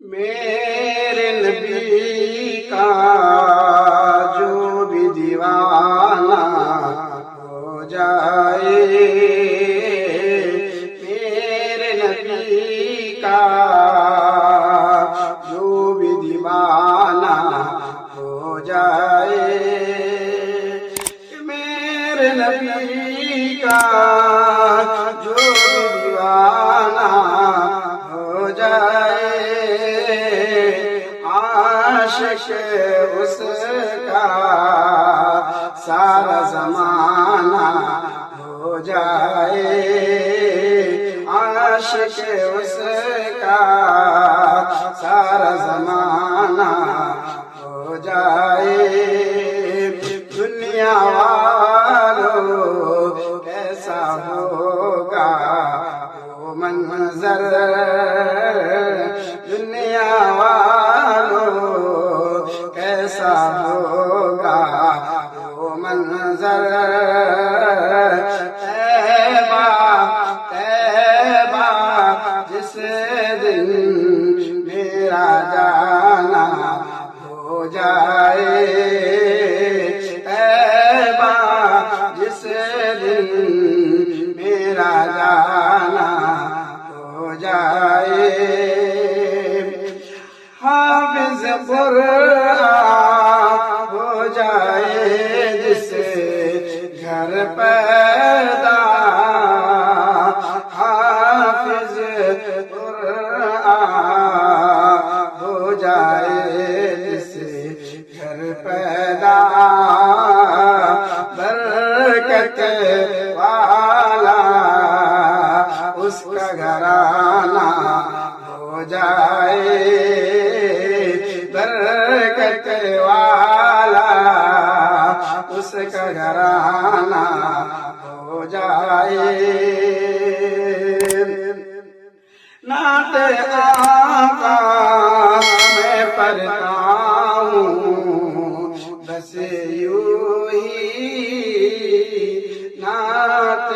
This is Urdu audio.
میرے نبی کا جو بھی دیوانہ ہو جائے، میرے نبی کا جو بھی دیوانہ ہو جائے، میرے نبی کا جو بھی دیوانہ ہو جائے، عاشق اس کا سارا زمانہ ہو جائے، عاشق اس کا سارا زمانہ ہو جائے، دنیا والوں کیسا ہوگا وہ منظر، دنیا والوں کیسا ہوگا وہ منظر، طیبہ طیبہ جس دن میرا جانا ہو جائے، طیبہ جس دن میرا جانا ہو جائے، حافظ قرآن ہو جائے جس گھر پیدا، حافظ قرآن ہو جائے جس گھر پیدا، برکت والا اس کا گھرانہ ہو جائے، برکت والا اس کا گھرانہ ہو جائے، نعت آقا میں پڑھتا ہوں بس یوں ہی، نعت